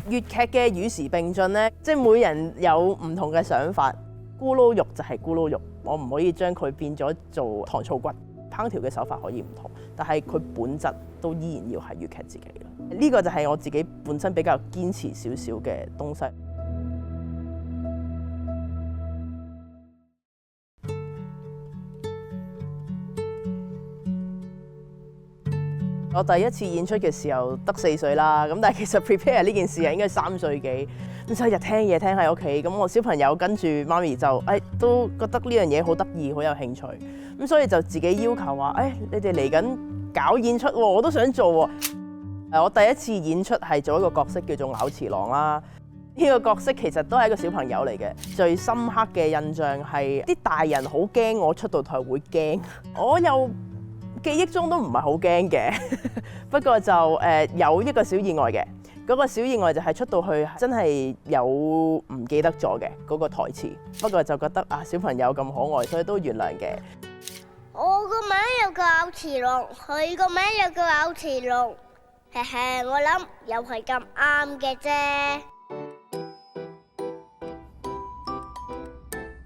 粵劇嘅與時並進咧，即係每人有唔同嘅想法。咕嚕肉就係咕嚕肉，我唔可以將佢變咗做糖醋骨。烹調嘅手法可以唔同，但係佢本質都依然要係粵劇自己咯。呢個就係我自己本身比較堅持少少嘅東西。我第一次演出嘅時候得4歲啦，咁但係其實 prepare 呢件事係應該3歲幾，咁所以日聽夜聽喺屋企，咁我小朋友跟住媽咪就都覺得呢樣嘢好得意，好有興趣，咁所以就自己要求話你哋嚟緊搞演出喎，我都想做喎。我第一次演出係做一個角色叫做咬瓷郎啦，呢個角色其實都係一個小朋友嚟嘅，最深刻嘅印象係啲大人好驚我出到台會驚，我又記憶中都唔係好驚嘅，不過就有一個小意外嘅。嗰個小意外就係出到去真係有唔記得咗嘅嗰個台詞，不過就覺得小朋友咁可愛，所以都原諒嘅。我個名又叫咬瓷郎，佢個名又叫咬瓷郎，我諗又係咁啱嘅啫。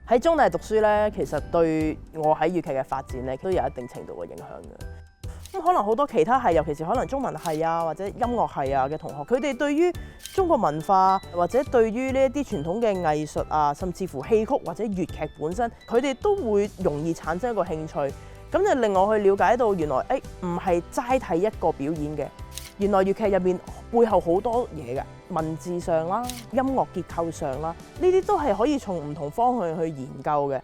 喺中大讀書咧，其實對我喺粵劇嘅發展咧都有一定程度嘅影響嘅。咁可能好多其他系，尤其是可能中文系啊或者音樂系啊嘅同學，佢哋對於中國文化或者對於呢一啲傳統嘅藝術啊，甚至乎戲曲或者粵劇本身，佢哋都會容易產生一個興趣。咁就令我去了解到原來唔係齋睇一個表演嘅，原來粵劇入面背後好多嘢嘅，文字上啦、音樂結構上啦，呢啲都係可以從唔同方向去研究嘅。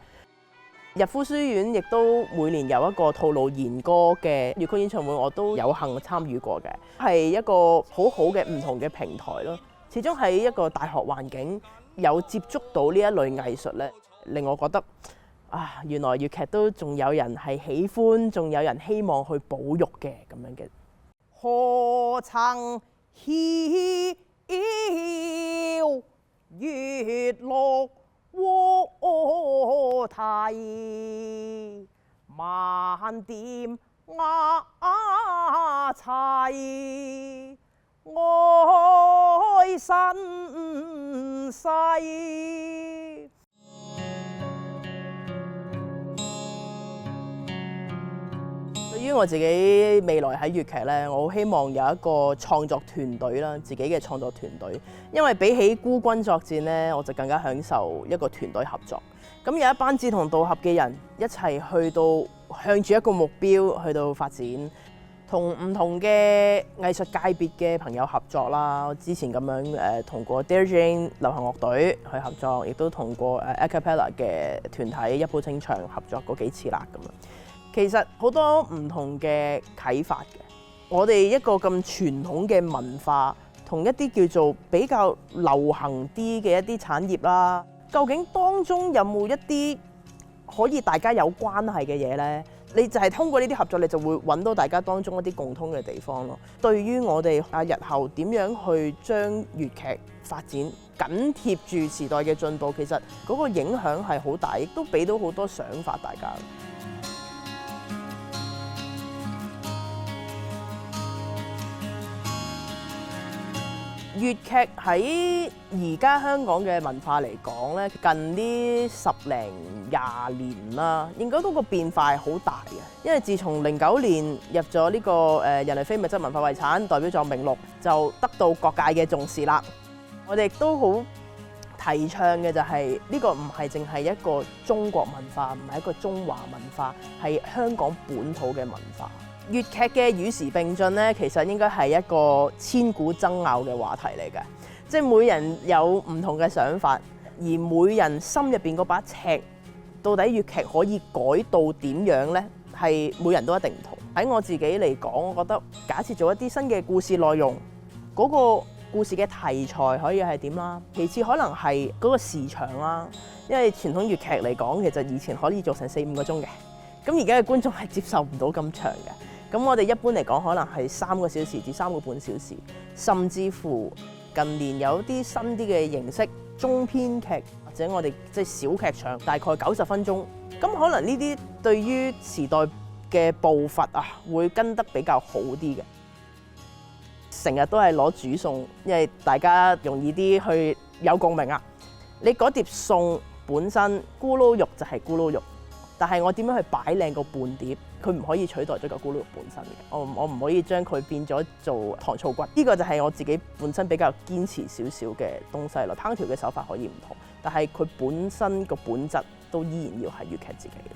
逸夫書院亦都每年有一個吐露弦歌嘅粵曲演唱會，我都有幸參與過嘅，係一個好好嘅唔同嘅平台咯。始終喺一個大學環境有接觸到呢一類藝術咧，令我覺得原來粵劇都仲有人係喜歡，仲有人希望去保育嘅咁樣嘅。何曾曉月落烏啼，萬點瓦齊愛身世。對於我自己未來喺粵劇咧，我好希望有一個創作團隊啦，自己嘅創作團隊。因為比起孤軍作戰咧，我就更加享受一個團隊合作。咁有一班志同道合嘅人一齊去到向住一個目標去到發展，同唔同嘅藝術界別嘅朋友合作啦。我之前咁樣同過 Dear Jane 流行樂隊去合作，亦都同過A Cappella 嘅團體一鋪清唱合作過幾次啦咁樣。其實好多唔同嘅啟發嘅，我哋一個咁傳統嘅文化，同一啲叫做比較流行啲嘅一啲產業啦，究竟當中有冇一啲可以大家有關係嘅嘢呢？你就係通過呢啲合作，你就會揾到大家當中一啲共通嘅地方咯。對於我哋日後點樣去將粵劇發展緊貼住時代嘅進步，其實嗰個影響係好大，亦都俾到好多想法大家。粵劇喺而家香港嘅文化嚟講咧，近呢10零20年啦，應該嗰個變化係好大嘅。因為自從09年入咗呢個人類非物質文化遺產代表作名錄，就得到各界嘅重視啦。我哋亦都好提倡嘅就係呢個唔係淨係一個中國文化，唔係一個中華文化，係香港本土嘅文化。粵劇嘅與時並進咧，其實應該係一個千古爭拗嘅話題嚟嘅，即係每人有唔同嘅想法，而每人心入邊嗰把尺，到底粵劇可以改到點樣呢？係每人都一定唔同。喺我自己嚟講，我覺得假設做一啲新嘅故事內容，嗰個故事嘅題材可以係點啦？其次可能係嗰個時長啦，因為傳統粵劇嚟講，其實以前可以做成4-5個鐘嘅，咁而家嘅觀眾係接受唔到咁長嘅。咁我哋一般嚟講，可能係3個小時至3個半小時，甚至乎近年有啲新啲嘅形式，中編劇或者我哋即係小劇場，大概90分鐘。咁可能呢啲對於時代嘅步伐會跟得比較好啲嘅。成日都係攞煮餸，因為大家容易啲去有共鳴啊。你嗰碟餸本身咕嚕肉就係咕嚕肉，但係我點樣去擺靚個伴碟，佢唔可以取代咗個咕嚕肉本身嘅。我唔可以將佢變咗做糖醋骨。呢個就係我自己本身比較堅持少少嘅東西咯。烹調嘅手法可以唔同，但係佢本身個本質都依然要係粵劇自己嘅。